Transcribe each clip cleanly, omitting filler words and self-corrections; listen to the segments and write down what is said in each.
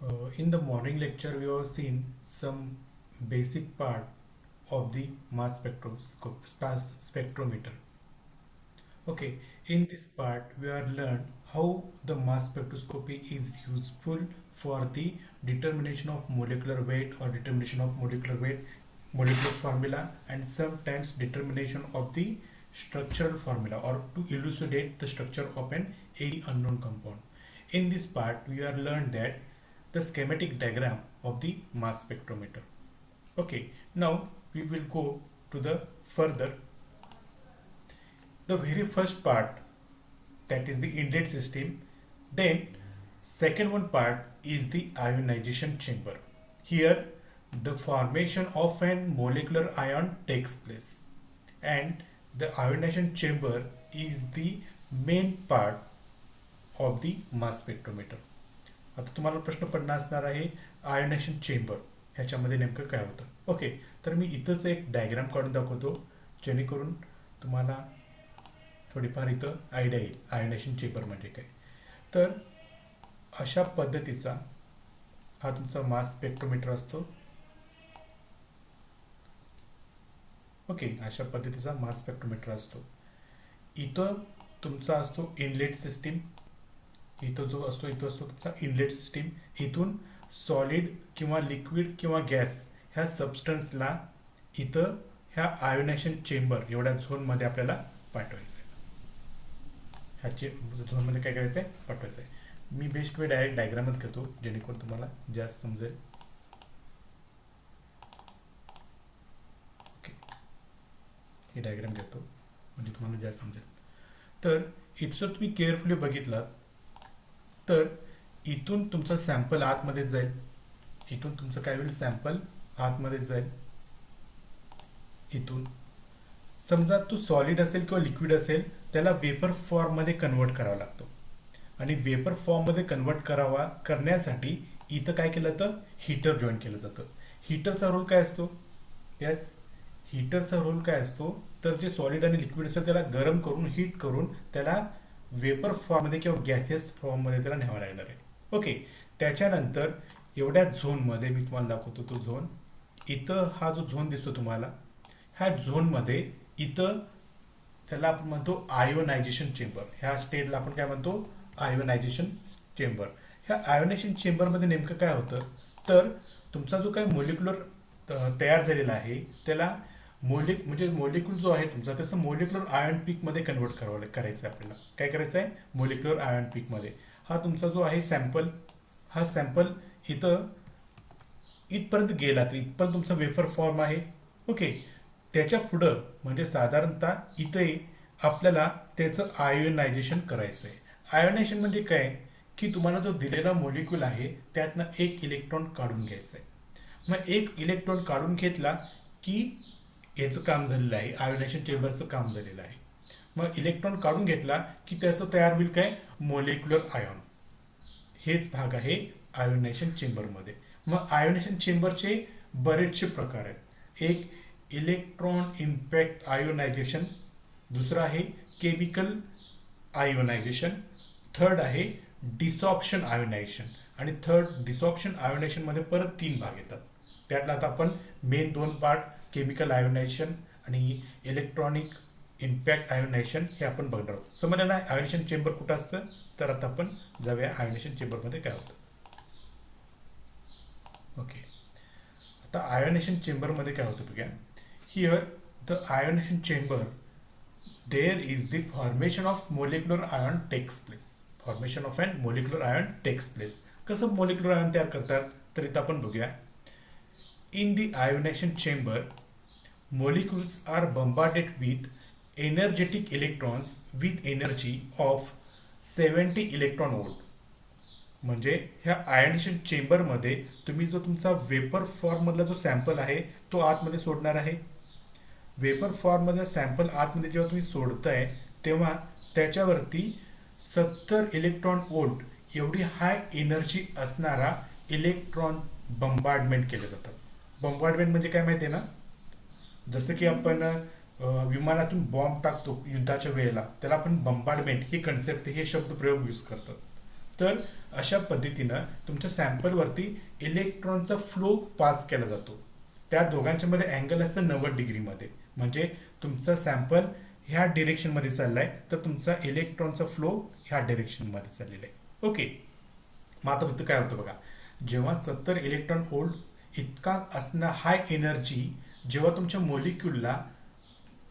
In the morning lecture, we have seen some basic part of the mass spectrometer. Okay, in this part, we are learned how the mass spectroscopy is useful for the determination of molecular weight or determination of molecular weight, molecular formula, and sometimes determination of the structural formula or to elucidate the structure of an any unknown compound. In this part, we are learned that the schematic diagram of the mass spectrometer. Okay, now we will go to the further. The very first part, that is the inlet system. Then second one part is the ionization chamber. Here the formation of an molecular ion takes place, and the ionization chamber is the main part of the mass spectrometer. आता तुम्हाला प्रश्न पडणार असणार आहे ionisation chamber ह्याच्यामध्ये नेमकं काय होतं. ओके, तर मी इथंच एक डायग्राम काढून दाखवतो जेणेकरून तुम्हाला थोडीफार इथं आयडिया येईल आयोनायझेशन चेंबर म्हणजे काय. तर अशा पद्धतीचा हा तुमचा मास स्पेक्ट्रोमीटर असतो. ओके, अशा पद्धतीचा मास स्पेक्ट्रोमीटर असतो. इथं तुमचा असतो इनलेट सिस्टीम. इथं जो असतो इथं असतो तुमचा इनलेट सिस्टीम. इथून सॉलिड किंवा लिक्विड किंवा गॅस ह्या सबस्टन्सला इथं ह्या आयोनायझेशन चेंबर एवढ्या झोनमध्ये आपल्याला पाठवायचं आहे. ह्याचे झोनमध्ये काय करायचं आहे, पाठवायचं आहे. मी बेस्ट वे डायरेक्ट डायग्रामच घेतो जेणेकरून तुम्हाला जास्त समजेल. ओके, हे डायग्राम घेतो म्हणजे तुम्हाला जास्त समजेल. तर इथं जर तुम्ही केअरफुली बघितलात तर इथून तुमचा सॅम्पल आतमध्ये जाईल. इथून तुमचं काय होईल, सॅम्पल आतमध्ये जाईल. इथून समजा तो सॉलिड असेल किंवा लिक्विड असेल त्याला वेपर फॉर्ममध्ये कन्वर्ट करावा लागतो. आणि वेपर फॉर्ममध्ये कन्वर्ट करण्यासाठी इथं काय केलं जातं, हीटर जॉईन केलं जातं. हीटरचा रोल काय असतो, यस, हीटरचा रोल काय असतो तर जे सॉलिड आणि लिक्विड असेल त्याला गरम करून हीट करून त्याला वेपर फॉर्ममध्ये किंवा गॅसियस फॉर्ममध्ये त्याला न्यावं लागणार आहे. ओके, त्याच्यानंतर एवढ्या झोनमध्ये मी तुम्हाला दाखवतो तो झोन. इथं हा जो झोन दिसतो तुम्हाला, ह्या झोनमध्ये इथं त्याला आपण म्हणतो आयोनायझेशन चेंबर. ह्या स्टेजला आपण काय म्हणतो, आयोनायझेशन चेंबर. ह्या आयोनायझेशन चेंबरमध्ये नेमकं काय होतं तर तुमचा जो काही मोलिक्युलर तयार झालेला आहे त्याला म्हणजे मोलिक्यूल जो आहे तुमचा त्याचं मोलिक्युलर आयन पीकमध्ये कन्वर्ट करायचं आहे आपल्याला. काय करायचं आहे, मोलिक्युलर आयन पीकमध्ये. हा तुमचा जो आहे सॅम्पल, हा सॅम्पल इथं इथपर्यंत गेला तर इथपर्यंत तुमचा वेफर फॉर्म आहे. ओके, त्याच्या पुढं म्हणजे साधारणतः इथे आपल्याला त्याचं आयोनायझेशन करायचं आहे. आयोनायझेशन म्हणजे काय की तुम्हाला जो दिलेला मोलिक्यूल आहे त्यातनं एक इलेक्ट्रॉन काढून घ्यायचं आहे. मग एक इलेक्ट्रॉन काढून घेतला की याचं काम झालेलं आहे, आयोनायझेशन चेंबरचं काम झालेलं आहे. मग इलेक्ट्रॉन काढून घेतला की त्याचं तयार होईल काय, मोलिक्युलर आयॉन. हेच भाग आहे आयोनायझेशन चेंबरमध्ये. मग आयोनायझेशन चेंबरचे बरेचसे प्रकार आहेत. एक इलेक्ट्रॉन इम्पॅक्ट आयोनायझेशन, दुसरं आहे केमिकल आयोनायझेशन, थर्ड आहे डिसॉप्शन आयोनायझेशन, आणि डिसॉप्शन आयोनायझेशनमध्ये परत 3 भाग येतात. त्यातला आता आपण मेन 2 पार्ट केमिकल आयोनायझेशन आणि इलेक्ट्रॉनिक इम्पॅक्ट आयोनायझेशन हे आपण बघणार आहोत. समजलं ना आयोनायझेशन चेंबर कुठं असतं. तर आता आपण जाऊया आयोनायझेशन चेंबरमध्ये काय होतं. ओके, आता आयोनायझेशन चेंबरमध्ये काय होतं बघा. Here the ionisation chamber there is the formation of molecular ion takes place. Formation of an molecular ion takes place. कसं मोलिक्युलर आयॉन तयार करतात तर इथं आपण बघूया. In the ionization chamber, molecules are bombarded with energetic electrons with energy of 70 electron volt. म्हणजे ह्या ionisation चेंबरमध्ये तुम्ही जो तुमचा वेपर फॉर्ममधला जो सॅम्पल आहे तो आतमध्ये सोडणार आहे. वेपर फॉर्ममधला सॅम्पल आतमध्ये जेव्हा तुम्ही सोडताय तेव्हा त्याच्यावरती 70 इलेक्ट्रॉन वोल्ट एवढी हाय एनर्जी असणारा इलेक्ट्रॉन बंबार्डमेंट केले जातात. बॉम्बार्डमेंट म्हणजे काय माहिती आहे ना, जसं की आपण विमानातून बॉम्ब टाकतो युद्धाच्या वेळेला त्याला आपण बंबार्डमेंट ही कन्सेप्ट हे शब्द प्रयोग यूज करतात. तर अशा पद्धतीनं तुमच्या सॅम्पलवरती इलेक्ट्रॉनचा फ्लो पास केला जातो. त्या दोघांच्या मध्ये अँगल असतं 90 डिग्रीमध्ये. म्हणजे तुमचा सॅम्पल ह्या डिरेक्शनमध्ये चाललाय तर तुमचा इलेक्ट्रॉनचा फ्लो ह्या डिरेक्शनमध्ये चाललेला आहे. ओके, मग आता इथं काय होतं बघा, जेव्हा 70 इलेक्ट्रॉन वोल्ट इतका असणं हाय एनर्जी जेव्हा तुमच्या मोलिक्यूलला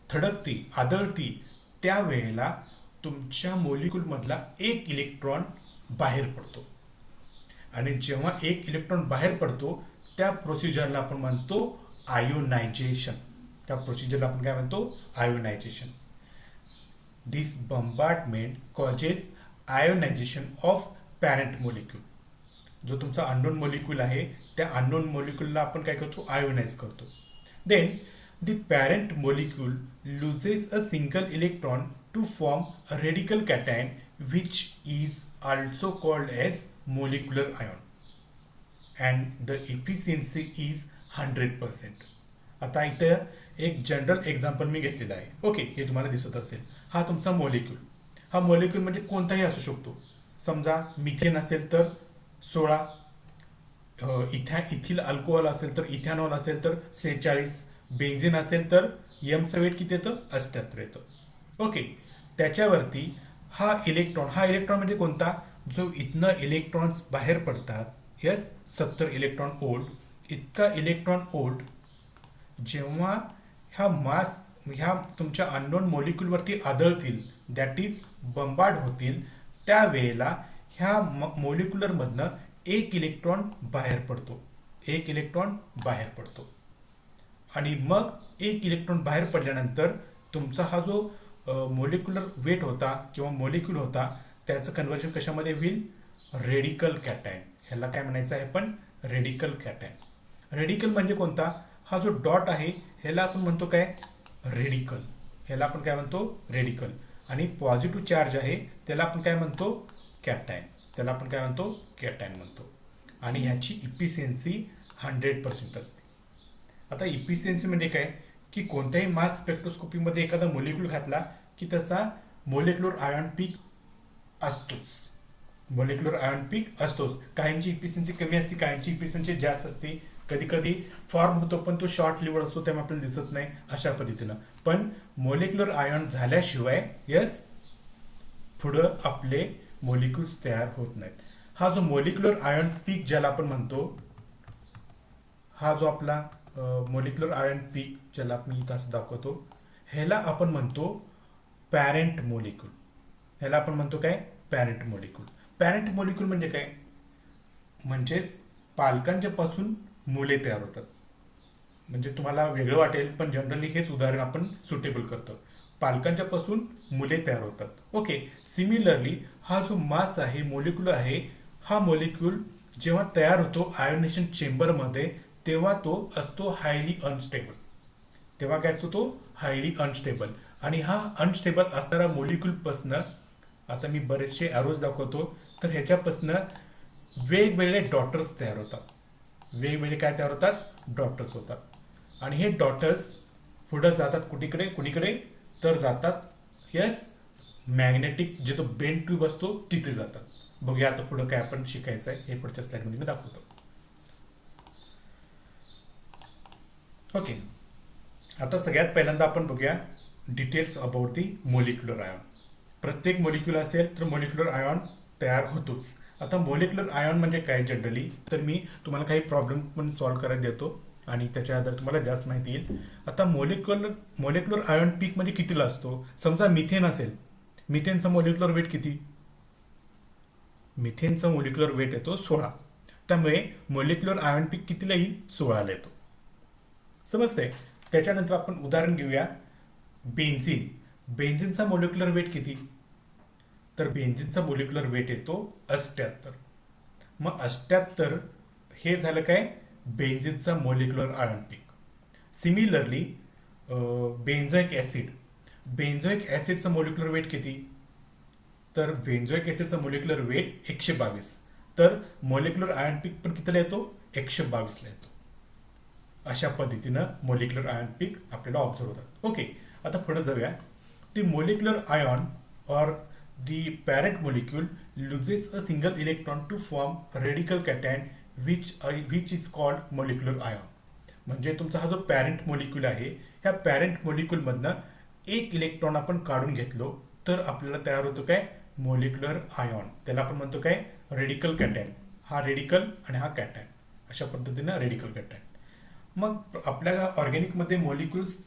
थडकती आदळती त्यावेळेला तुमच्या मोलिक्यूलमधला एक इलेक्ट्रॉन बाहेर पडतो. आणि जेव्हा एक इलेक्ट्रॉन बाहेर पडतो त्या प्रोसिजरला आपण म्हणतो आयोनायझेशन. त्या प्रोसिजरला आपण काय म्हणतो? Ionization. This bombardment causes ionisation of parent molecule. जो तुमचा अननोन मोलिक्यूल आहे त्या अननोन मोलिक्यूलला आपण काय करतो? आयोनाइज करतो. Then the parent molecule loses a single electron to form a radical cation which is also called as molecular ion and the efficiency is 100%. आता इथं एक जनरल एक्झाम्पल मी घेतलेलं आहे. ओके, हे तुम्हाला दिसत असेल. हा तुमचा मोलिक्यूल. हा मोलिक्यूल म्हणजे कोणताही असू शकतो. समजा मिथेन असेल तर 16, इथिल अल्कोहोल असेल तर इथॅनॉल असेल तर 46, बेन्झिन असेल तर एमचं वेट किती येतं? 78 येतं. ओके, त्याच्यावरती हा इलेक्ट्रॉन म्हणजे कोणता? जो इथनं इलेक्ट्रॉन्स बाहेर पडतात. यस, 70 इलेक्ट्रॉन वोल्ट इतका इलेक्ट्रॉन वोल्ट जेव्हा ह्या तुमच्या अननोन मोलिक्यूलवरती आदळतील, दॅट इज बंबार्ड होतील, त्यावेळेला ह्या मोलिक्युलरमधनं एक इलेक्ट्रॉन बाहेर पडतो. एक इलेक्ट्रॉन बाहेर पडतो. आणि मग एक इलेक्ट्रॉन बाहेर पडल्यानंतर तुमचा हा जो मोलिक्युलर वेट होता किंवा मोलिक्यूल होता त्याचं कन्व्हर्जन कशामध्ये होईल? Radical cation. ह्याला काय म्हणायचं आहे? पण रेडिकल कॅटायन. रेडिकल म्हणजे कोणता? हा जो डॉट आहे ह्याला आपण म्हणतो काय? रेडिकल. ह्याला आपण काय म्हणतो? रेडिकल. आणि पॉझिटिव्ह चार्ज आहे त्याला आपण काय म्हणतो? कॅटायन. त्याला आपण काय म्हणतो? कॅटायन म्हणतो. आणि ह्याची इफिशियन्सी 100% असते. आता इफिशियन्सी म्हणजे काय? की कोणत्याही मास स्पेक्ट्रोस्कोपीमध्ये एखादा मोलिक्यूल घातला की त्याचा मोलिक्युलर आयॉन पीक असतोच. मोलिक्युलर आयॉन पीक असतोच. काहींची इफिशियन्सी कमी असते, काहींची इफिशियन्सी जास्त असते. कधी कधी फॉर्म होतो पण तो शॉर्ट लिव्हड असतो त्यामुळे आपल्याला दिसत नाही. अशा पद्धतीनं पण मोलिक्युलर आयॉन झाल्याशिवाय यस पुढं आपले मोलिक्युल्स तयार होत नाहीत. हा जो मोलिक्युलर आयॉन पीक ज्याला आपण म्हणतो, हा जो आपला मोलिक्युलर आयॉन पीक ज्याला मी इथं असं दाखवतो, ह्याला आपण म्हणतो पॅरेंट मोलिक्यूल. ह्याला आपण म्हणतो काय? Parent molecule. पॅरेंट मोलिक्यूल म्हणजे काय? म्हणजेच पालकांच्या पासून मुले तयार होतात. म्हणजे तुम्हाला वेगळं वाटेल पण जनरली हेच उदाहरण आपण सुटेबल करतो. पालकांच्या पासून मुले तयार होतात. ओके, सिमिलरली हा जो मास आहे, मोलिक्यूल आहे, हा मोलिक्यूल जेव्हा तयार होतो आयोनेशन चेंबरमध्ये तेव्हा तो असतो हायली अनस्टेबल. तेव्हा काय असतो तो? Highly unstable. आणि हा अनस्टेबल असणारा मोलिक्यूलपासनं आता मी बरेचसे ॲरोज दाखवतो तर ह्याच्यापासनं वेगवेगळे डॉटर्स तयार होतात. वेगवेगळे काय तयार होतात? डॉटर्स होतात. आणि हे डॉटर्स पुढं जातात कुणीकडे तर जातात यस मॅग्नेटिक जे तो बेंड ट्यूब असतो तिथे जातात. बघूया आता पुढं काय आपण शिकायचं आहे हे पुढच्या स्लाइडमध्ये मी दाखवतो. ओके, आता सगळ्यात पहिल्यांदा आपण बघूया details about the molecular ion. प्रत्येक मोलिक्यूल असेल तर मोलिक्युलर आयॉन तयार होतोच. आता मोलिक्युलर आयॉन म्हणजे काय जनरली तर मी तुम्हाला काही प्रॉब्लेम पण सॉल्व्ह करायला देतो आणि त्याच्या आधारे तुम्हाला जास्त माहिती येईल. आता मोलिक्युलर आयॉन पीक म्हणजे कितीला असतो? समजा मिथेन असेल, मिथेनचा मोलिक्युलर वेट किती? मिथेनचा मोलिक्युलर वेट येतो 16. त्यामुळे मोलिक्युलर आयॉन पीक कितीला येईल? 16ला येतो. समजते? त्याच्यानंतर आपण उदाहरण घेऊया बेन्झिन. बेन्झिनचा मोलिक्युलर वेट किती? तर बेन्झिनचा मोलिक्युलर वेट येतो 78. मग 78 हे झालं काय? बेन्झिनचा molecular ion peak. Similarly benzoic acid. Benzoic ॲसिडचा मोलिक्युलर वेट किती? तर बेन्झोइक ॲसिडचा मोलिक्युलर वेट 122. तर मोलिक्युलर आयॉन पीक पण कितीला येतो? 122ला येतो. अशा पद्धतीनं मोलिक्युलर आयॉन पीक आपल्याला ऑब्झर्व होतात. ओके, आता पुढे जाऊया. ती मोलिक्युलर आयॉन और the parent molecule loses a single electron to form radical cation which is called molecular ion. म्हणजे तुमचा हा जो पॅरेंट मॉलिक्यूल आहे, ह्या पॅरेंट मॉलिक्यूलमधनं एक इलेक्ट्रॉन आपण काढून घेतलो तर आपल्याला तयार होतो काय मोलिक्युलर आयॉन. त्याला आपण म्हणतो काय रेडिकल कॅटॅन. हा रेडिकल आणि हा कॅटॅन, अशा पद्धतीनं रेडिकल कॅटॅन. मग आपल्या ऑर्गॅनिकमध्ये मॉलिक्युल्स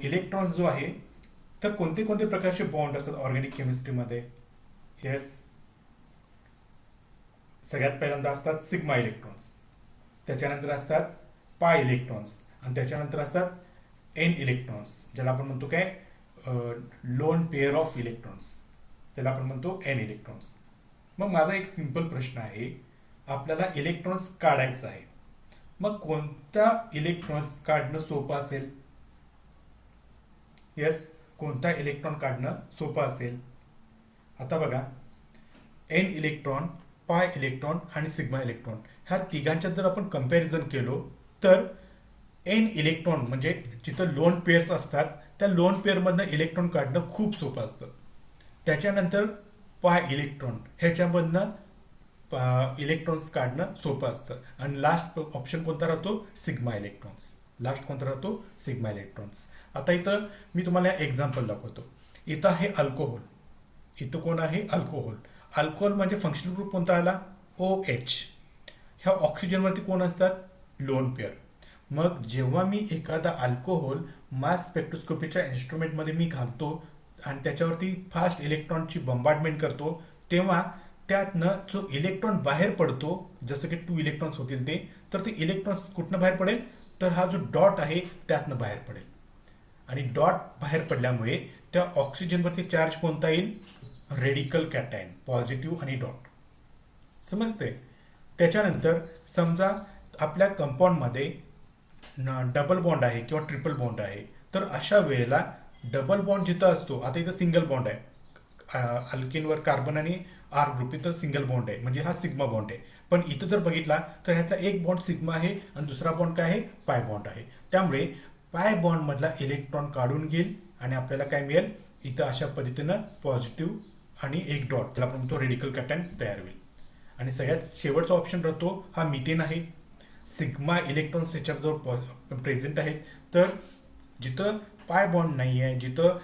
इलेक्ट्रॉन्स जो आहे तर कोणते कोणते प्रकारचे बॉन्ड असतात ऑर्गॅनिक केमिस्ट्रीमध्ये. येस, सगळ्यात पहिल्यांदा असतात सिग्मा इलेक्ट्रॉन्स, त्याच्यानंतर असतात पाय इलेक्ट्रॉन्स आणि त्याच्यानंतर असतात एन इलेक्ट्रॉन्स, ज्याला आपण म्हणतो काय लोन पेअर ऑफ इलेक्ट्रॉन्स, त्याला आपण म्हणतो एन इलेक्ट्रॉन्स. मग माझा एक सिंपल प्रश्न आहे, आपल्याला इलेक्ट्रॉन्स काढायचं आहे, मग कोणता इलेक्ट्रॉन्स काढणं सोपं असेल. येस, कोणता इलेक्ट्रॉन काढणं सोपं असेल. आता बघा, एन इलेक्ट्रॉन, पाय इलेक्ट्रॉन आणि सिग्मा इलेक्ट्रॉन ह्या तिघांच्यात जर आपण कंपॅरिझन केलो तर एन इलेक्ट्रॉन म्हणजे जिथं लोन पेअर्स असतात त्या लोन पेअरमधनं इलेक्ट्रॉन काढणं खूप सोपं असतं. त्याच्यानंतर पाय इलेक्ट्रॉन ह्याच्यामधनं इलेक्ट्रॉन्स काढणं सोपं असतं. आणि लास्ट ऑप्शन कोणता राहतो सिग्मा इलेक्ट्रॉन्स. लास्ट कोणता राहतो सिग्मा इलेक्ट्रॉन्स. आता इथं मी तुम्हाला एक्झाम्पल दाखवतो. इथं आहे अल्कोहोल, इथं कोण आहे अल्कोहोल. अल्कोहोल म्हणजे फंक्शनल ग्रुप कोणता आला OH. ह्या ऑक्सिजनवरती कोण असतात लोन पेअर. मग जेव्हा मी एखादा अल्कोहोल मास स्पेक्ट्रोस्कोपीच्या इन्स्ट्रुमेंटमध्ये मी घालतो आणि त्याच्यावरती फास्ट इलेक्ट्रॉनची बंबार्डमेंट करतो, तेव्हा त्यातनं जो इलेक्ट्रॉन बाहेर पडतो, जसं की 2 इलेक्ट्रॉन्स होतील ते, तर ते इलेक्ट्रॉन्स कुठनं बाहेर पडेल तर हा जो डॉट आहे त्यातनं बाहेर पडेल. आणि डॉट बाहेर पडल्यामुळे त्या ऑक्सिजनवरती चार्ज कोणता येईल रेडिकल कॅटायन, पॉझिटिव्ह आणि डॉट. समजते. त्याच्यानंतर समजा आपल्या कंपाऊंडमध्ये डबल बॉन्ड आहे किंवा ट्रिपल बॉन्ड आहे, तर अशा वेळेला डबल बॉन्ड जिथं असतो, आता इथं सिंगल बॉन्ड आहे, अल्केनवर कार्बन आणि आर ग्रुप, इथं सिंगल बॉन्ड आहे म्हणजे हा सिग्मा बॉन्ड आहे. पण इथं जर बघितला तर ह्याचा एक बॉन्ड सिग्मा आहे आणि दुसरा बॉन्ड काय आहे पाय बॉन्ड आहे. त्यामुळे पाय बॉन्ड मधला इलेक्ट्रॉन काढून घेईल आणि आपल्याला काय मिळेल इथं अशा पद्धतीनं पॉझिटिव्ह आणि एक डॉट, त्याला आपण म्हणतो रेडिकल कॅटॅन तयार होईल. आणि सगळ्यात शेवटचा ऑप्शन राहतो हा मिथेन आहे. सिग्मा इलेक्ट्रॉन्स याच्याजवळ प्रेझेंट आहेत, तर जिथं पाय बॉन्ड नाही आहे, जिथं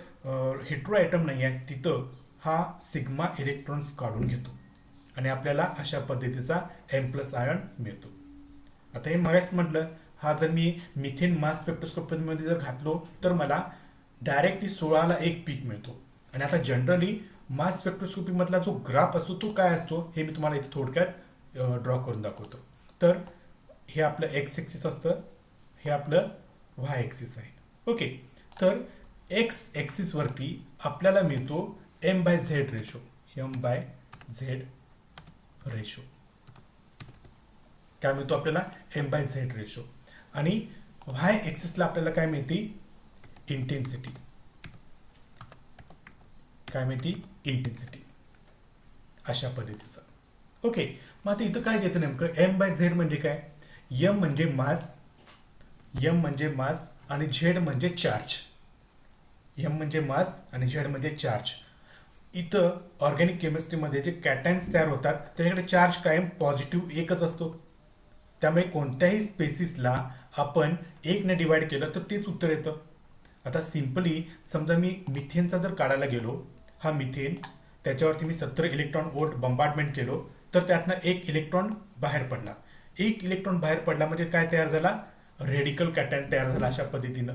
हेट्रो ॲटम नाही आहे, तिथं हा सिग्मा इलेक्ट्रॉन्स काढून घेतो आणि आपल्याला अशा पद्धतीचा M+ आयन मिळतो. आता हे मगाच म्हटलं, हा जर मी मिथेन मास स्पेक्ट्रोस्कोपीमध्ये जर घातलो तर मला डायरेक्टली 16ला एक पीक मिळतो. आणि आता जनरली मास स्पेक्ट्रोस्कोपीमधला जो ग्राफ असतो तो काय असतो हे मी तुम्हाला इथे थोडक्यात ड्रॉ करून दाखवतो. तर हे आपलं एक्स ॲक्सिस असतं, हे आपलं वाय ॲक्सिस आहे. ओके, तर एक्स ॲक्सिसवरती आपल्याला मिळतो M/Z रेशो, M/Z रेशो काय मिळतो आपल्याला M/Z रेशो. आणि वाय ॲक्सिसला आपल्याला काय मिळते इंटेन्सिटी, काय माहिती इंटेन्सिटी, अशा पद्धतीचं. ओके, मग आता इथं काय देतं नेमकं M/Z म्हणजे काय. M म्हणजे मास, M म्हणजे मास आणि Z म्हणजे चार्ज. M म्हणजे मास आणि Z म्हणजे चार्ज. इथं ऑर्गॅनिक केमिस्ट्रीमध्ये जे कॅटायन्स तयार होतात त्याच्याकडे चार्ज कायम पॉझिटिव्ह एकच असतो. त्यामुळे कोणत्याही स्पेसिसला आपण 1ने डिवाइड केलं तर तेच उत्तर येतं. आता सिम्पली समजा मी मिथेनचा जर काढायला गेलो, हा मिथेन, त्याच्यावरती मी 70 इलेक्ट्रॉन वोल्ट बंबार्डमेंट केलो तर त्यातनं एक इलेक्ट्रॉन बाहेर पडला. एक इलेक्ट्रॉन बाहेर पडला म्हणजे काय तयार झाला रेडिकल कॅटॅयन तयार झाला अशा पद्धतीनं.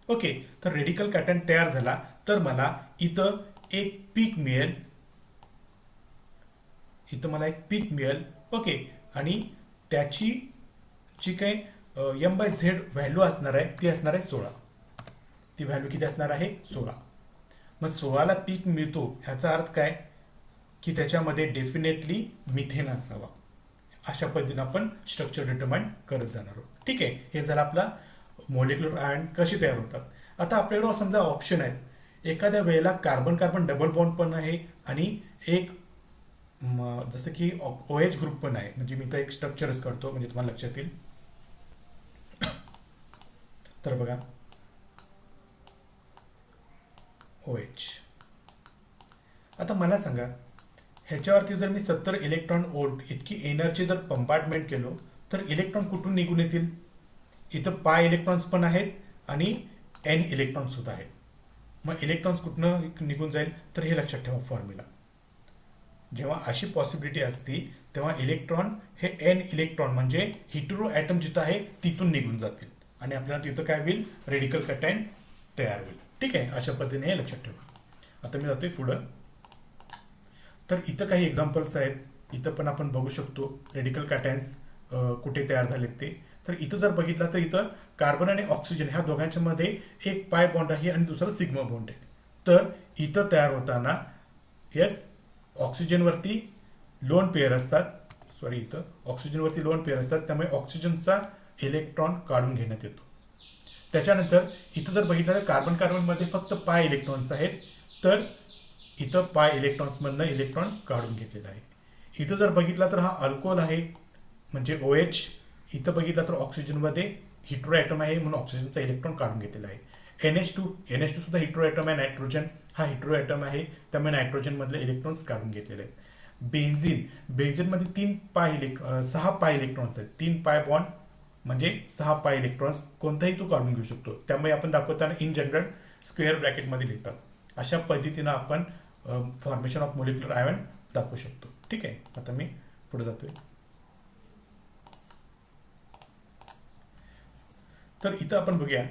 ओके, तर रेडिकल कॅटॅयन तयार झाला तर मला इथं एक पीक मिळेल, इथं मला एक पीक मिळेल. ओके, आणि त्याची जी काही M/Z व्हॅल्यू असणार आहे ती असणार आहे 16. ती व्हॅल्यू किती असणार आहे 16. मग 16ला पीक मिळतो ह्याचा अर्थ काय की त्याच्यामध्ये डेफिनेटली मिथेन असावा. अशा पद्धतीने आपण स्ट्रक्चर डिटरमाइन करत जाणार आहोत. ठीक आहे, हे झालं आपला मॉलिक्युलर आयन कसे तयार होतात. आता आपल्याकडे समजा ऑप्शन आहेत, एखाद्या वेळेला कार्बन कार्बन डबल बॉन्ड पण आहे आणि एक जसं की OH ग्रुप पण आहे. म्हणजे मी तर एक स्ट्रक्चरच करतो म्हणजे तुम्हाला लक्षात येईल. तर बघा OH आता मला सांगा, ह्याच्यावरती जर मी 70 इलेक्ट्रॉन वोल्ट इतकी एनर्जी जर पंपार्टमेंट केलो, तर इलेक्ट्रॉन कुठून निघून येतील? इथं पाय इलेक्ट्रॉन्स पण आहेत आणि एन इलेक्ट्रॉन्स सुद्धा आहेत. मग इलेक्ट्रॉन्स कुठनं निघून जाईल? तर हे लक्षात ठेवा फॉर्म्युला. जेव्हा अशी पॉसिबिलिटी असती तेव्हा इलेक्ट्रॉन हे एन इलेक्ट्रॉन म्हणजे हिटेरो ॲटम जिथं आहे तिथून निघून जातील आणि आपल्याला तिथं काय होईल? रेडिकल कटायन तयार होईल. ठीक आहे, अशा पद्धतीने हे लक्षात ठेवा. आता मी जातोय पुढं. तर इथं काही एक्झाम्पल्स आहेत. इथं पण आपण बघू शकतो रेडिकल कटायन्स कुठे तयार झालेत ते. तर इथं जर बघितलं तर इथं कार्बन आणि ऑक्सिजन ह्या दोघांच्या मध्ये एक पाय बॉन्ड आहे आणि दुसरं सिग्मा बॉन्ड आहे. तर इथं तयार होताना येस ऑक्सिजनवरती लोन पेअर असतात, इथं ऑक्सिजनवरती लोन पेअर असतात, त्यामुळे ऑक्सिजनचा इलेक्ट्रॉन काढून घेण्यात येतो. त्याच्यानंतर इथं जर बघितलं तर कार्बन कार्बनमध्ये फक्त पाय इलेक्ट्रॉन्स आहेत, तर इथं पाय इलेक्ट्रॉन्समधनं इलेक्ट्रॉन काढून घेतलेला आहे. इथं जर बघितला तर हा अल्कोहोल आहे म्हणजे OH. इथं बघितलं तर ऑक्सिजनमध्ये हिट्रो ॲटम आहे म्हणून ऑक्सिजनचा इलेक्ट्रॉन काढून घेतलेला आहे. NH2 सुद्धा हिट्रो ॲटम आहे. नायट्रोजन हा हिट्रो ॲटम आहे, त्यामुळे नायट्रोजनमधले इलेक्ट्रॉन्स काढून घेतलेले आहेत. बेन्झिनमध्ये 6 पाय इलेक्ट्रॉन्स आहेत. 3 पाय बॉन्ड म्हणजे 6 पाय इलेक्ट्रॉन्स कोणताही तो काढून घेऊ शकतो, त्यामुळे आपण दाखवताना इन जनरल स्क्वेअर ब्रॅकेटमध्ये लिहितात. अशा पद्धतीनं आपण फॉर्मेशन ऑफ मोलिक्युलर आयन दाखवू शकतो. ठीक आहे, आता मी पुढे जातोय. तर इथं आपण बघूया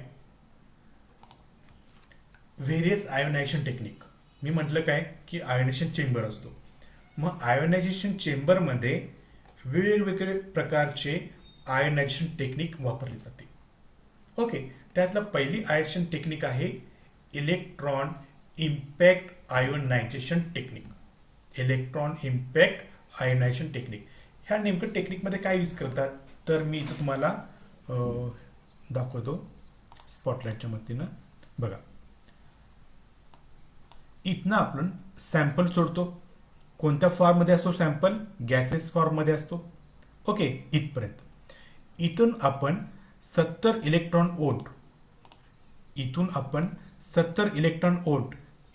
व्हेरियस आयोनायझेशन टेक्निक. मी म्हटलं काय की आयोनायझेशन चेंबर असतो. मग आयोनायझेशन चेंबरमध्ये वेगवेगळे प्रकारचे आयोनायझेशन टेक्निक वापरली जाते. ओके, त्यातला पहिली आयोनायझेशन टेक्निक आहे electron impact ionisation technique. Electron impact ionisation technique ह्या नेमकं टेक्निकमध्ये काय यूज करतात तर मी इथं तुम्हाला दाखवतो स्पॉटलाईटच्या मदतीनं. बघा, इथनं आपण सॅम्पल सोडतो. कोणत्या फॉर्ममध्ये असतो सॅम्पल? गॅसेस फॉर्ममध्ये असतो. ओके, इथपर्यंत. इथून आपण 70 इलेक्ट्रॉन वोल्ट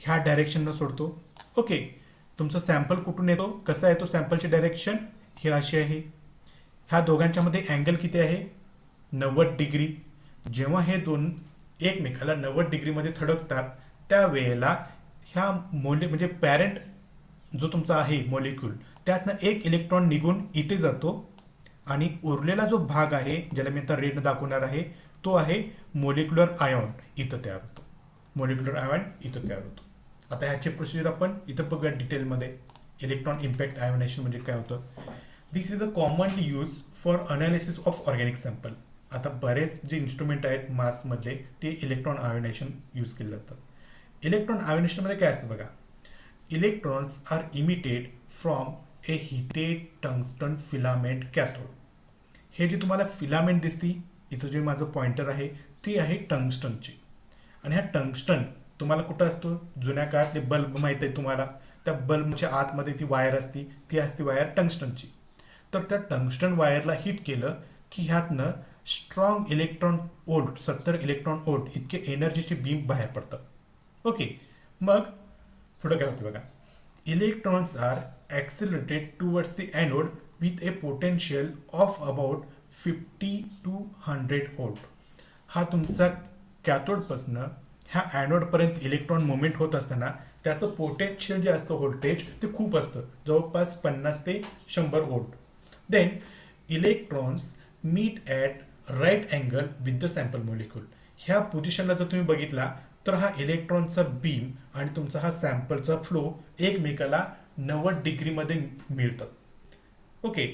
ह्या डायरेक्शननं सोडतो. ओके, तुमचं सॅम्पल कुठून येतो, कसा येतो, सॅम्पलची डायरेक्शन ही अशी आहे. ह्या दोघांच्यामध्ये अँगल किती आहे? 90 डिग्री. जेव्हा हे दोन एकमेकाला 90 डिग्रीमध्ये थडकतात त्यावेळेला ह्या म्हणजे पॅरेंट जो तुमचा आहे मॉलिक्यूल त्यातनं एक इलेक्ट्रॉन निघून इथे जातो आणि उरलेला जो भाग आहे ज्याला मी आता रेडनं दाखवणार आहे तो आहे मोलिक्युलर आयॉन. इथं तयार होतो मोलिक्युलर आयॉन, इथं तयार होतो. आता ह्याची प्रोसिजर आपण इथं बघूया डिटेलमध्ये. इलेक्ट्रॉन इम्पॅक्ट आयोनायझेशन म्हणजे काय होतं? This is a commonly use for analysis of organic sample. आता बरेच जे इन्स्ट्रुमेंट आहेत मासमधले ते इलेक्ट्रॉन आयोनायझेशन यूज केले जातात. इलेक्ट्रॉन आयोनायझेशनमध्ये काय असतं बघा, electrons are emitted from a heated tungsten filament cathode. हे जे तुम्हाला फिलामेंट दिसती इथं जे माझं पॉइंटर आहे ती आहे टंगस्टनची. आणि हा टंगस्टन तुम्हाला कुठं असतो? जुन्या काळातले बल्ब माहीत आहे तुम्हाला, त्या बल्बच्या आतमध्ये ती वायर असती, ती असते वायर टंगस्टनची. तर त्या टंगस्टन वायरला हिट केलं की ह्यातनं strong electron volt 70 electron volt इतके एनर्जीचे बीम बाहेर पडतात. ओके, मग पुढं काय होतं बघा, electrons are accelerated towards the anode with a potential of about 50 to 100 volt. हा तुमचा कॅथोडपासनं ह्या ॲनोडपर्यंत इलेक्ट्रॉन मुवमेंट होत असताना त्याचं पोटेन्शियल जे असतं व्होल्टेज ते खूप असतं, जवळपास 50 ते 100 volt. Then electrons meet at right angle with the sample molecule. ह्या पोझिशनला जर तुम्ही बघितला तर हा इलेक्ट्रॉनचा बीम आणि तुमचा हा सॅम्पलचा फ्लो एकमेकाला 90 डिग्रीमध्ये मिळतात. ओके,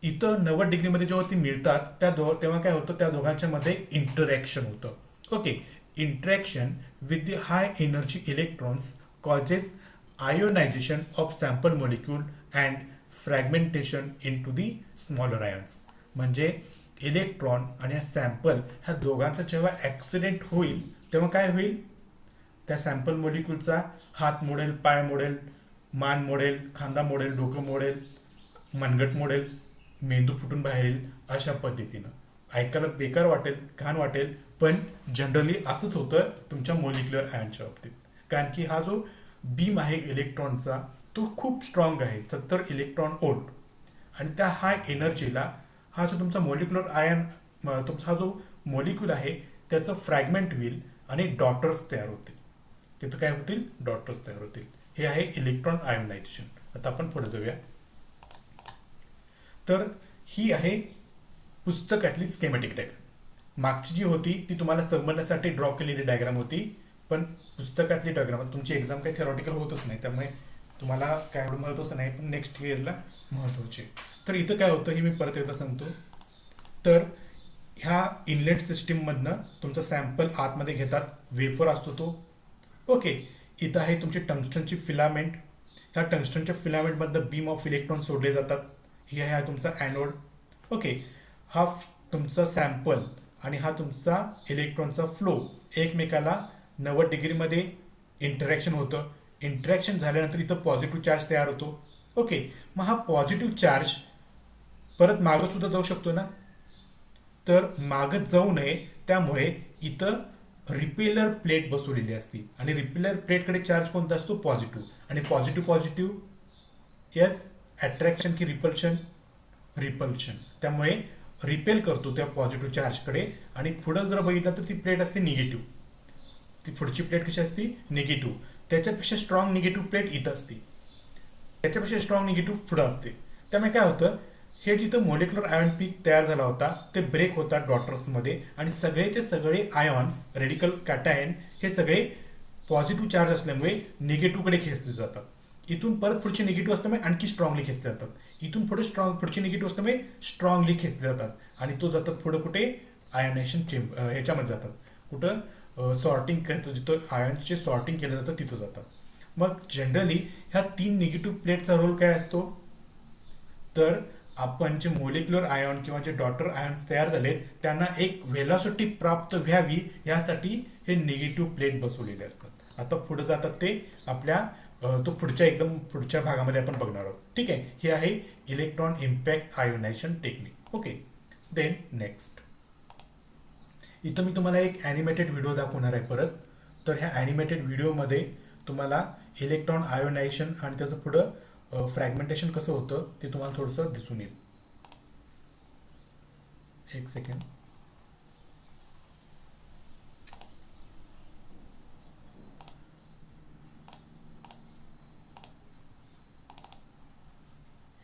इथं 90 डिग्रीमध्ये जेव्हा ती मिळतात तेव्हा काय होतं, त्या दोघांच्या मध्ये इंटरॅक्शन होतं. Okay, interaction with the high energy electrons causes ionisation of sample molecule and fragmentation into the smaller ions. म्हणजे इलेक्ट्रॉन आणि हा सॅम्पल ह्या दोघांचा जेव्हा ॲक्सिडेंट होईल तेव्हा काय होईल, त्या सॅम्पल मॉलिक्यूलचा हात मोडेल, पाय मोडेल, मान मोडेल, खांदा मोडेल, डोकं मोडेल, मनगट मोडेल, मेंदू फुटून बाहेर येईल. अशा पद्धतीनं ऐकायला बेकार वाटेल, घाण वाटेल, पण जनरली असंच होतं तुमच्या मोलिक्युलर आयनच्या बाबतीत. कारण की हा जो बीम आहे इलेक्ट्रॉनचा तो खूप स्ट्रॉंग आहे, 70 इलेक्ट्रॉन वोल्ट. आणि त्या हाय एनर्जीला हा जो तुमचा मॉलिक्युलर आयन, तुमचा हा जो मॉलिक्यूल आहे त्याचं फ्रॅगमेंट होईल आणि डॉटर्स तयार होतील. तिथं काय होतील? डॉटर्स तयार होतील. हे आहे इलेक्ट्रॉन आयोनायझेशन. आता आपण पुढे जाऊया. तर ही आहे पुस्तकातली स्केमॅटिक डायग्राम. मागची जी होती ती तुम्हाला समजण्यासाठी ड्रॉ केलेली डायग्राम होती, पण पुस्तकातली डायग्राम तुमची एक्झाम काही थेरॉटिकल होतच नाही, त्यामुळे तुम्हाला काय एवढं महत्त्वाचं नाही, पण नेक्स्ट इयरला महत्त्वाचे. तर इथं काय होतं हे मी परत एकदा सांगतो. तर ह्या इनलेट सिस्टीममधनं तुमचा सॅम्पल आतमध्ये घेतात, वेफर असतो तो. ओके, इथं आहे तुमची टंगस्टनची फिलामेंट. ह्या टंगस्टनच्या फिलामेंटमधनं बीम ऑफ इलेक्ट्रॉन सोडले जातात. हे आहे तुमचा ॲनोड. ओके, हा तुमचा सॅम्पल आणि हा तुमचा इलेक्ट्रॉनचा फ्लो एकमेकाला 90 डिग्रीमध्ये इंटरॅक्शन होतं. इंटरॅक्शन झाल्यानंतर इथं पॉझिटिव्ह चार्ज तयार होतो. ओके, मग हा पॉझिटिव्ह चार्ज परत मागं सुद्धा जाऊ शकतो ना, तर मागं जाऊ नये त्यामुळे इथं रिपेलर प्लेट बसवलेली असते आणि रिपेलर प्लेटकडे चार्ज कोणता असतो? पॉझिटिव्ह. आणि पॉझिटिव्ह पॉझिटिव्ह, यस, अट्रॅक्शन की रिपल्शन? रिपल्शन. त्यामुळे रिपेल करतो त्या पॉझिटिव्ह चार्जकडे. आणि पुढं जर बघितलं तर ती प्लेट असते निगेटिव्ह. ती पुढची प्लेट कशी असते? निगेटिव्ह. त्याच्यापेक्षा स्ट्रॉंग निगेटिव्ह प्लेट इथं असते, त्याच्यापेक्षा स्ट्रॉंग निगेटिव्ह पुढं असते. त्यामुळे काय होतं, हे जिथं मॉलिक्युलर आयॉन पीक तयार झाला होता ते ब्रेक होतात डॉटर्समध्ये आणि सगळेचे सगळे आयॉन्स, रेडिकल कॅटायन, हे सगळे पॉझिटिव्ह चार्ज असल्यामुळे निगेटिव्हकडे खेचले जातात. इथून परत पुढचे निगेटिव्ह असल्यामुळे आणखी स्ट्रॉंगली खेचले जातात. इथून पुढे पुढचे निगेटिव्ह असल्यामुळे स्ट्रॉंगली खेचले जातात आणि तो जातात पुढे कुठे? आयोनायझेशन ह्याच्यामध्ये जातात. कुठं? सॉर्टिंग करतं, जिथं आयॉनचे सॉर्टिंग केलं जातं तिथं जातात. मग जनरली ह्या 3 निगेटिव्ह प्लेटचा रोल काय असतो? तर आपण जे मोलिक्युलर आयॉन किंवा जे डॉटर आयॉन्स तयार झाले त्यांना एक व्हेलॉसिटी प्राप्त व्हावी यासाठी हे निगेटिव्ह प्लेट बसवलेले असतात. आता पुढे जातात ते आपल्या तो एकदम पुढच्या भागामध्ये आपण बघणार आहोत. ठीक आहे, हे आहे electron impact ionisation technique. Okay, then next. इथं मी तुम्हाला एक ॲनिमेटेड व्हिडिओ दाखवणार आहे परत. तर ह्या ॲनिमेटेड व्हिडिओमध्ये तुम्हाला इलेक्ट्रॉन आयोनायझेशन आणि त्याचं पुढं फ्रॅगमेंटेशन कसं होतं ते तुम्हाला थोडंसं दिसून येईल. एक सेकंड.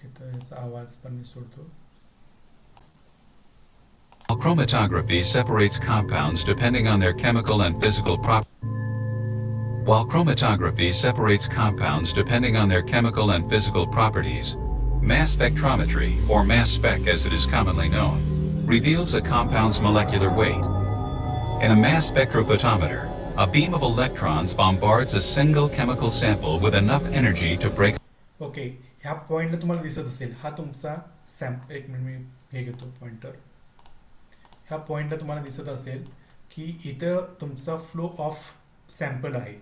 इथं याचा आवाज पण मी सोडतो. While chromatography separates compounds depending on their chemical and physical properties. While chromatography separates compounds depending on their chemical and physical properties, mass spectrometry, or mass spec as it is commonly known, reveals a compound's molecular weight. In a mass spectrophotometer, a beam of electrons bombards a single chemical sample with enough energy to break. Okay, ह्या पॉईंटला तुम्हाला दिसत असेल हा तुमचा एक minute मी हे घेतो पॉइंटर. ह्या पॉईंटला तुम्हाला दिसत असेल की इथं तुमचा फ्लो ऑफ सॅम्पल आहे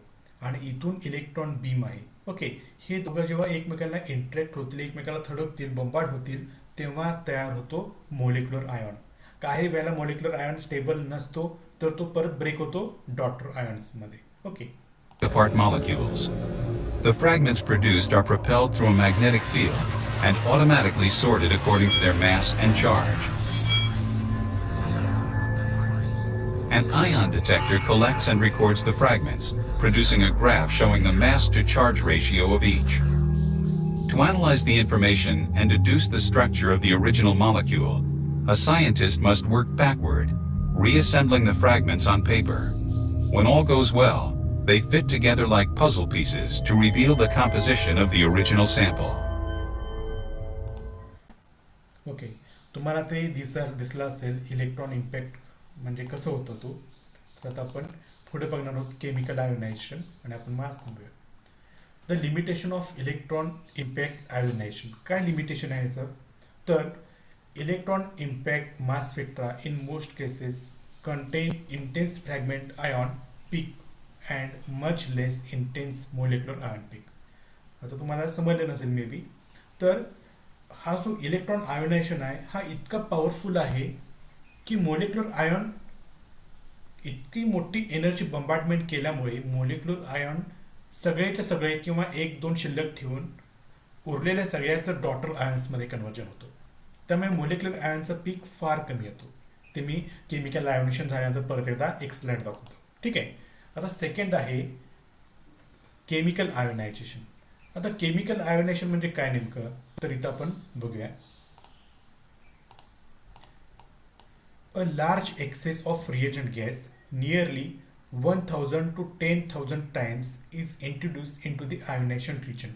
आणि इथून इलेक्ट्रॉन बीम आहे. ओके, हे दोघं जेव्हा एकमेकाला इंटरॅक्ट होतील, एकमेकाला थडकतील, बंबार्ड होतील, तेव्हा तयार होतो मोलिक्युलर आयॉन. काही वेळेला मोलिक्युलर आयॉन स्टेबल नसतो तर तो परत ब्रेक होतो डॉटर आयॉन्समध्ये. Okay, apart molecules. The fragments produced are propelled through a magnetic field and automatically sorted according to their mass and charge. An ion detector collects and records the fragments, producing a graph showing the mass to charge ratio of each. To analyze the information and deduce the structure of the original molecule, a scientist must work backward, reassembling the fragments on paper. When all goes well, they fit together like puzzle pieces to reveal the composition of the original sample. Okay, तुम्हाला ते दिसलं असेल electron impact म्हणजे कसं होतं तो. तर आता आपण पुढे बघणार आहोत केमिकल आयोनायझेशन आणि आपण मास थांबूया. The limitation of electron impact ionization. काय लिमिटेशन आहे सर? तर electron impact mass spectra in most cases contain intense fragment ion peak and much less intense molecular ion peak. आता तुम्हाला समजलं नसेल मे बी. तर हा जो इलेक्ट्रॉन आयोनायझेशन आहे हा इतका पॉवरफुल आहे की मोलिक्युलर आयॉन इतकी मोठी एनर्जी बंबार्डमेंट केल्यामुळे मोलिक्युलर आयॉन सगळेचे सगळे किंवा एक दोन शिल्लक ठेवून उरलेल्या सगळ्याचं डॉटर आयन्समध्ये कन्वर्जन होतं. त्यामुळे मोलिक्युलर आयनचं पीक फार कमी येतो. ते मी केमिकल आयोनेशन झाल्यानंतर परत एकदा एक स्लाइड दाखवतो. ठीक आहे. आता सेकंड आहे केमिकल आयोनायझेशन. आता केमिकल आयोनायझेशन म्हणजे काय नेमकं, तर इथं आपण बघूया. A large access of reagent gas nearly 1000 to 10,000 times is introduced into the ionization region.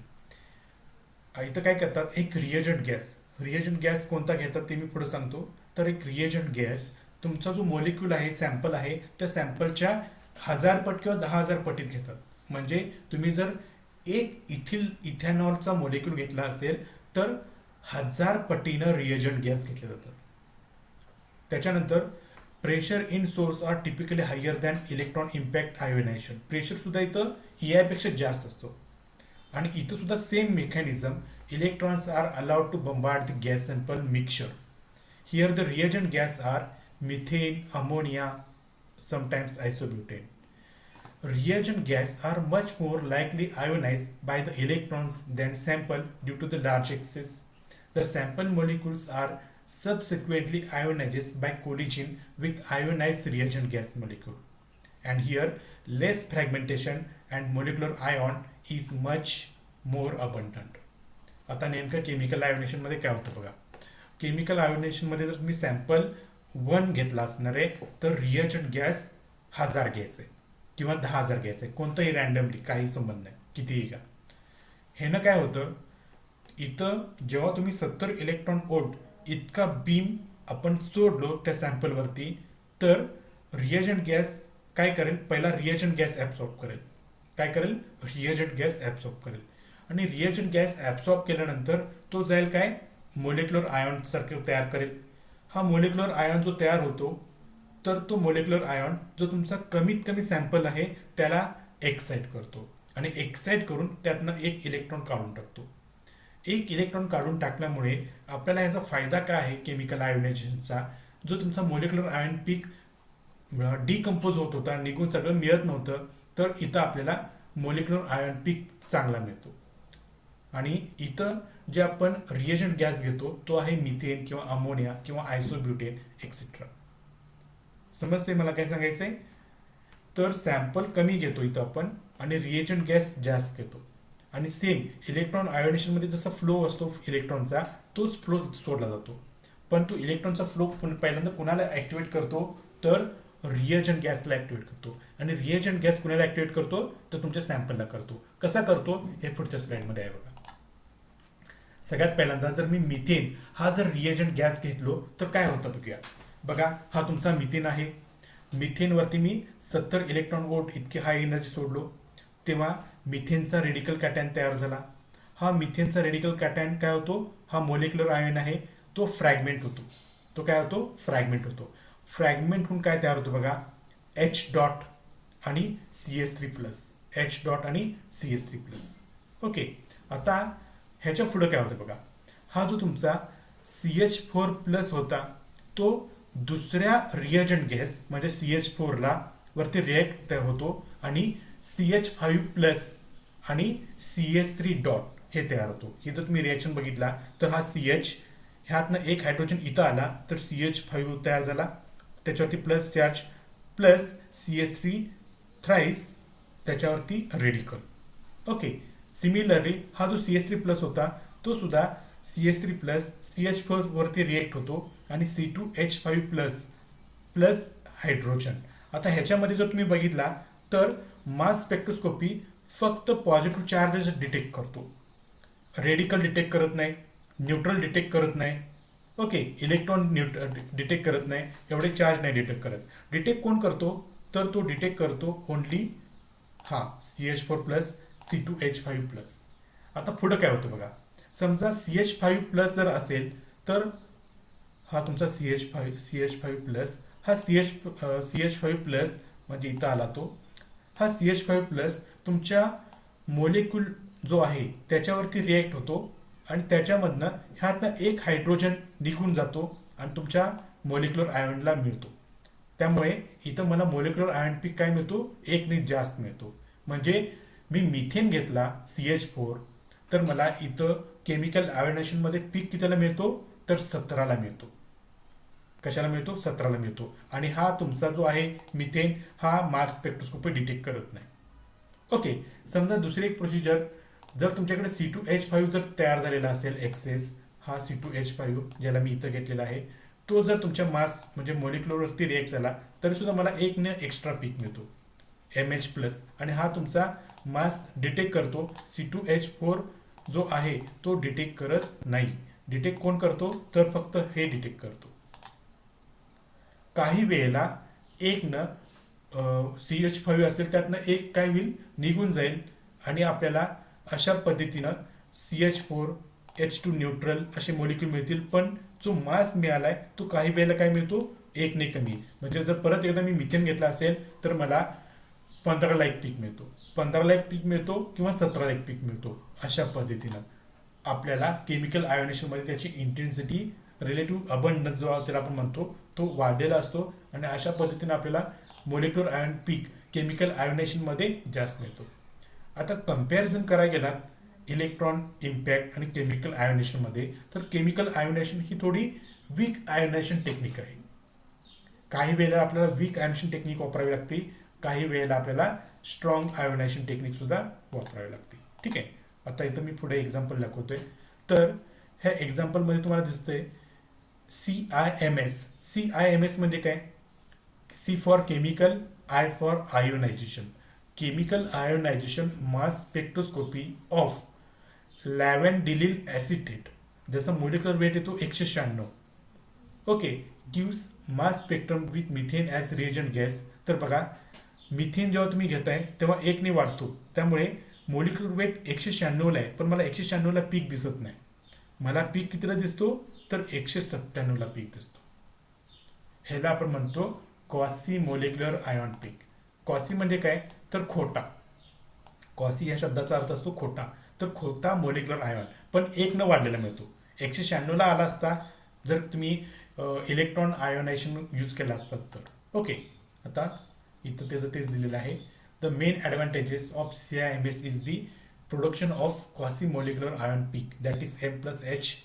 इथं काय करतात, एक रिएजंट गॅस कोणता घेतात ते मी पुढे सांगतो. तर एक रिएजंट गॅस तुमचा जो मॉलिक्यूल आहे, सॅम्पल आहे, त्या सॅम्पलच्या 1000 पट किंवा 10,000 पटीत घेतात. म्हणजे तुम्ही जर एक इथेनॉलचा मॉलिक्यूल घेतला असेल तर 1000 पटीनं रिएजंट गॅस घेतले जातात. त्याच्यानंतर pressure in source are typically higher than electron impact ionization. Pressure सुद्धा इथं पेक्षा जास्त असतो. आणि इथं सुद्धा same mechanism, electrons are allowed to bombard the gas sample mixture. Here the reagent gas are methane, ammonia, sometimes isobutane. Reagent gas are much more likely ionized by the electrons than sample due to the large excess. The sample molecules are subsequently ionized by collision with ionized reagent gas molecule. And here less fragmentation and molecular ion is much more abundant. आता नेमकं chemical ionisation मध्ये काय होतं बघा. Chemical ionisation मध्ये जर तुम्ही sample 1 घेतला असणार आहे तर रिएजंट गॅस 1000 घ्यायचं आहे किंवा 10,000 घ्यायचं आहे, कोणतंही रँडमली, काही संबंध नाही, कितीही घ्या. ह्यानं काय होतं, इथं जेव्हा तुम्ही 70 इलेक्ट्रॉन वोल्ट इतका बीम आपण सोडलो त्या सॅम्पलवरती, तर रिएजंट गॅस काय करेल, पहिला रिएजंट गॅस ॲब्सॉर्ब करेल. काय करेल, रिएजंट गॅस ॲब्सॉर्ब करेल. आणि रिएजंट गॅस ॲब्सॉर्ब केल्यानंतर तो जाईल काय, मोलिक्युलर आयॉन सारखं तयार करेल. हा मोलिक्युलर आयॉन जो तयार होतो, तर तो मोलिक्युलर आयॉन जो तुमचा कमीत कमी सॅम्पल आहे त्याला एक्साइट करतो आणि एक्साइट करून त्यातनं एक इलेक्ट्रॉन काढून टाकतो. एक इलेक्ट्रॉन काढून टाकल्यामुळे आपल्याला याचा फायदा काय आहे केमिकल आयोनायझेशनचा, जो तुमचा मोलिक्युलर आयॉन पीक डिकम्पोज होत होता, निघून सगळं मिळत नव्हतं, तर इथं आपल्याला मोलिक्युलर आयॉन पीक चांगला मिळतो. आणि इथं जे आपण रिएजंट गॅस घेतो तो आहे मिथेन किंवा अमोनिया किंवा आयसोब्युटेन एक्सेट्रा. समजते मला काय सांगायचंय. तर सॅम्पल कमी घेतो इथं आपण आणि रिएजंट गॅस जास्त घेतो. आणि सेम इलेक्ट्रॉन आयोनेशन मध्ये जसा फ्लो असतो इलेक्ट्रॉनचा, तोच फ्लो सोडला जातो. पण तो इलेक्ट्रॉनचा फ्लो पहिल्यांदा कुणाला ऍक्टिवेट करतो, तर रिएजंट गॅसला ऍक्टिवेट करतो. आणि रिएजंट गॅस कुणाला ऍक्टिवेट करतो, तर तुमच्या सॅम्पलला करतो. कसा करतो हे पुढच्या स्लाइडमध्ये आहे बघा. सगळ्यात पहिल्यांदा जर मी मिथेन हा जर रिएजंट गॅस घेतलो तर काय होतं बघूया. बघा, हा तुमचा मिथेन आहे. मिथेनवरती मी 70 इलेक्ट्रॉन वोल्ट इतकी हाय एनर्जी सोडलो, तेव्हा मिथेनचा रेडिकल कॅटॅन तयार झाला. हा मिथेनचा रेडिकल कॅटॅन काय होतो, हा मोलिक्युलर आयन आहे, तो फ्रॅगमेंट होतो. तो काय होतो, फ्रॅगमेंट होतो. फ्रॅगमेंट होऊन काय तयार होतो बघा, H डॉट आणि CH3+, H डॉट आणि CH3+. ओके. आता ह्याच्या पुढे काय होतं बघा, हा जो तुमचा CH4+ होता तो दुसऱ्या रिएजंट गॅस म्हणजे CH4ला वरती रिएक्ट होतो आणि CH5+ आणि CH3 डॉट हे तयार होतो. हे जर तुम्ही रिएक्शन बघितला तर हा CH ह्यातनं एक हायड्रोजन इथं आला तर CH5 तयार झाला, त्याच्यावरती plus charge plus CH3 thrice त्याच्यावरती रेडिकल. ओके. सिमिलरली हा जो CH3+ होता तो सुद्धा CH3+ CH4 वरती रिएक्ट होतो आणि C2H5+ प्लस हायड्रोजन. आता ह्याच्यामध्ये जर तुम्ही बघितला तर मास स्पेक्ट्रोस्कोपी फक्त पॉझिटिव्ह चार्जेस डिटेक्ट करतो, रेडिकल डिटेक्ट करत नाही, न्यूट्रल डिटेक्ट करत नाही. ओके. इलेक्ट्रॉन डिटेक्ट करत नाही, एवढे चार्ज नाही डिटेक्ट करत. डिटेक्ट कोण करतो, तर तो डिटेक्ट करतो ओनली हा CH4+ C2H5+. आता पुढं काय होतं बघा, समजा CH5+ जर असेल तर हा तुमचा CH5+ हा CH5+ म्हणजे इथं आला तो. हा CH5+ तुमच्या मोलिक्यूल जो आहे त्याच्यावरती रिएक्ट होतो आणि त्याच्यामधनं ह्यातनं एक हायड्रोजन निघून जातो आणि तुमच्या मोलिक्युलर आयनला मिळतो. त्यामुळे इथं मला मोलिक्युलर आयन पीक काय मिळतो, एक नाही जास्त मिळतो. म्हणजे मी मिथेन घेतला CH4 तर मला इथं केमिकल आयोनायझेशनमध्ये पीक कितीला मिळतो तर 17ला मिळतो. कशाला मिळतो 17ला मिळतो. आणि हा तुमचा जो आहे मिथेन हा मास स्पेक्ट्रोस्कोपी डिटेक्ट करत नाही. ओके, समजा दुसरी एक प्रोसिजर, जर तुमच्याकडे C2H5 जर तयार झालेला असेल एक्सेस, हा C2H5 ज्याला मी इथं घेतलेला आहे, तो जर तुमच्या मास म्हणजे मॉलिक्युलरवरती रिएक्ट झाला तरी सुद्धा मला एक ने एक्स्ट्रा पीक मिळतो MH+, आणि हा तुमचा मास डिटेक्ट करतो. C2H4 जो आहे तो डिटेक्ट करत नाही. डिटेक्ट कोण करतो तर फक्त हे डिटेक्ट करतो. काही वेळेला एक न CH5 असेल त्यातनं एक काय होईल निघून जाईल आणि आपल्याला अशा पद्धतीनं CH4H2 न्यूट्रल असे मॉलिक्यूल मिळतील. पण जो मास मिळालाय तो काही वेळेला काय मिळतो एक ने कमी. म्हणजे जर परत एकदा मी मिथेन घेतला असेल तर मला 15ला एक पीक मिळतो, 15ला एक पीक मिळतो किंवा 17ला एक पीक मिळतो. अशा पद्धतीनं आपल्याला केमिकल आयोनेशनमध्ये त्याची इंटेन्सिटी रिलेटिव्ह अबंडन्स जो त्याला आपण म्हणतो तो वाढलेला असतो. आणि अशा पद्धतीने आपल्याला मोलेक्युलर आयन पीक केमिकल आयोनेशनमध्ये जास्त मिळतो. आता कम्पॅरिझन करायला गेलात इलेक्ट्रॉन इम्पॅक्ट आणि केमिकल आयोनेशनमध्ये, तर केमिकल आयोनेशन ही थोडी वीक आयोनेशन टेक्निक आहे. काही वेळेला आपल्याला वीक आयोनेशन टेक्निक वापरावी लागते, काही वेळेला आपल्याला स्ट्रॉंग आयोनेशन टेक्निक सुद्धा वापरावी लागते. ठीक आहे, आता इथं मी पुढे एक्झाम्पल दाखवतोय. तर ह्या एक्झाम्पलमध्ये तुम्हाला दिसतंय CIMS म्हणजे काय? C for chemical, I for ionization. Chemical ionization mass spectroscopy of lavandulyl acetate, जसं मोलिक्युलर वेट येतो 196. Okay, gives mass spectrum with methane as reagent gas. तर बघा, मिथेन जेव्हा तुम्ही घेताय तेव्हा एकने वाढतो, त्यामुळे मोलिक्युलर वेट 196ला आहे, पण मला 196ला पीक दिसत नाही. मला पीक कितीला दिसतो तर 197ला पीक दिसतो. ह्याला आपण म्हणतो क्वासी मोलिक्युलर आयॉन पीक. क्वासी म्हणजे काय तर खोटा. क्वासी या शब्दाचा अर्थ असतो खोटा. तर खोटा मोलिक्युलर आयॉन पण एक न वाढलेला मिळतो. 196ला आला असता जर तुम्ही इलेक्ट्रॉन आयोनायझेशन यूज केला असतात तर. ओके, आता इथं त्याचं तेच दिलेलं आहे. The main advantages of CIMS is the production of quasi molecular ion peak that is M+H+.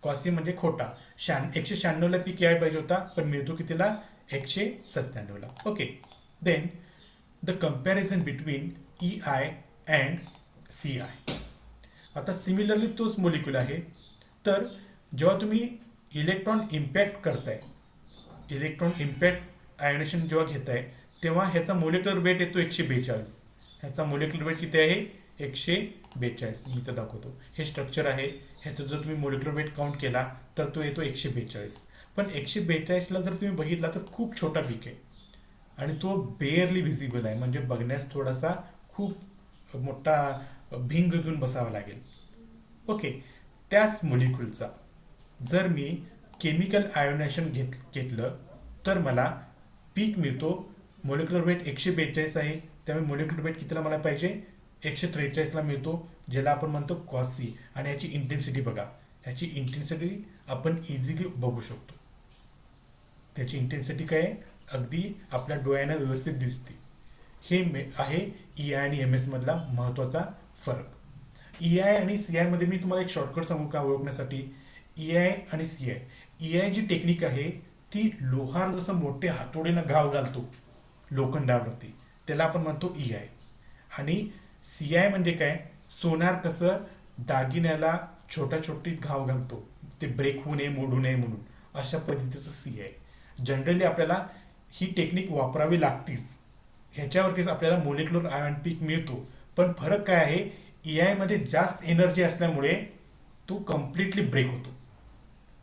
Quasi म्हणजे खोटा. 196ला पीक यायला पाहिजे होता, पण मिळतो कितीला 197ला. Okay, then the comparison between EI and CI. आता सिमिलरली तोच मोलिक्यूल आहे. तर जेव्हा तुम्ही इलेक्ट्रॉन इम्पॅक्ट करताय, इलेक्ट्रॉन इम्पॅक्ट आयोनेशन जेव्हा घेताय तेव्हा ह्याचा मोलिक्युलर वेट येतो 142. ह्याचा मोलिक्युलर वेट किती आहे 142. मी तर दाखवतो. हे स्ट्रक्चर आहे, ह्याचं जर तुम्ही मोलिक्युलर वेट काउंट केला तर तो येतो 142. पण 142ला जर तुम्ही बघितला तर खूप छोटा पीक आहे आणि तो बेअरली व्हिजिबल आहे. म्हणजे बघण्यास थोडासा खूप मोठा भिंग घेऊन बसावा लागेल. ओके, त्याच मोलिक्युलचा जर मी केमिकल आयोनेशन घेतलं तर मला पीक मिळतो. मोलिक्युलर वेट 142 आहे, त्यामुळे मोलिक्युलर वेट कितीला मला पाहिजे 143ला मिळतो, ज्याला आपण म्हणतो क्वासी. आणि ह्याची इंटेन्सिटी बघा, ह्याची इंटेन्सिटी आपण इझिली बघू शकतो. त्याची इंटेन्सिटी काय आहे अगदी आपल्या डोळ्यांना व्यवस्थित दिसते. हे आहे EI आणि MS मधला महत्त्वाचा फरक. EI आणि CI मध्ये मी तुम्हाला एक शॉर्टकट सांगू का ओळखण्यासाठी. EI आणि CI, EI जी टेक्निक आहे ती लोहार जसं मोठे हातोडीनं घाव घालतो लोखंडावरती, त्याला आपण म्हणतो EI. आणि CI म्हणजे काय, सोनार कसं दागिन्याला छोटी घाव घालतो ते ब्रेक होऊ नये, मोडू नये म्हणून, अशा पद्धतीचं CI. जनरली आपल्याला ही टेक्निक वापरावी लागतीच. ह्याच्यावरतीच आपल्याला मोलिक्युलर आयॉन पीक मिळतो. पण फरक काय आहे, EI मध्ये जास्त एनर्जी असल्यामुळे तो कम्प्लिटली ब्रेक होतो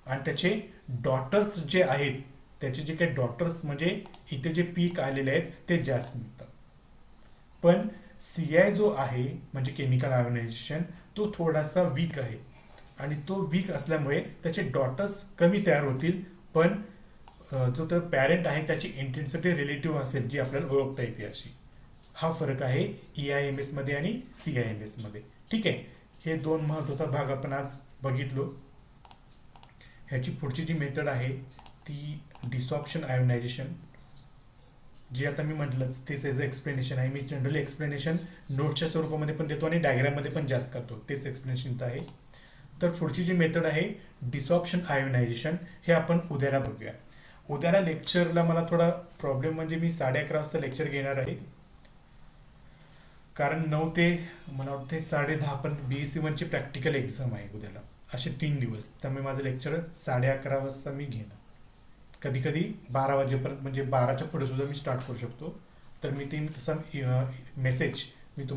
आणि त्याचे डॉटर्स जे आहेत, त्याचे जे काही डॉटर्स म्हणजे इथे जे पीक आलेले आहेत ते जास्त मिळतात. पण CI जो आहे म्हणजे केमिकल आयोनायझेशन तो थोडासा वीक आहे आणि तो वीक असल्यामुळे त्याचे डॉटर्स कमी तयार होतील, पण जो तो पॅरेंट आहे त्याची इंटेन्सिटी रिलेटिव्ह असेल जी आपल्याला ओळखता येते अशी. हा फरक आहे EIMS मध्ये आणि CIMS मध्ये. ठीक आहे, हे दोन महत्त्वाचा भाग आपण आज बघितलो. ह्याची पुढची जी मेथड आहे ती डिसॉप्शन आयोनायझेशन. जे आता मी म्हटलंच तेच याचं एक्सप्लेनेशन आहे. मी जनरली एक्सप्लेनेशन नोट्सच्या स्वरूपामध्ये पण देतो आणि डायग्राममध्ये पण जास्त करतो, तेच एक्सप्लेनेशन इथं आहे. तर पुढची जी मेथड आहे डिसॉप्शन आयोनायझेशन, हे आपण उद्याला बघूया. उद्याला लेक्चरला मला थोडा प्रॉब्लेम म्हणजे मी 11:30 वाजता लेक्चर घेणार आहे, कारण 9 ते मला वाटते 10:30 पण BSc 1ची प्रॅक्टिकल एक्झाम आहे उद्याला, असे 3 दिवस. त्यामुळे माझं लेक्चर 11:30 वाजता मी घेणार. कधी कधी 12 वाजेपर्यंत म्हणजे 12च्या पुढे सुद्धा मी स्टार्ट करू शकतो. तर मी तसा मेसेज मी तुम्हाला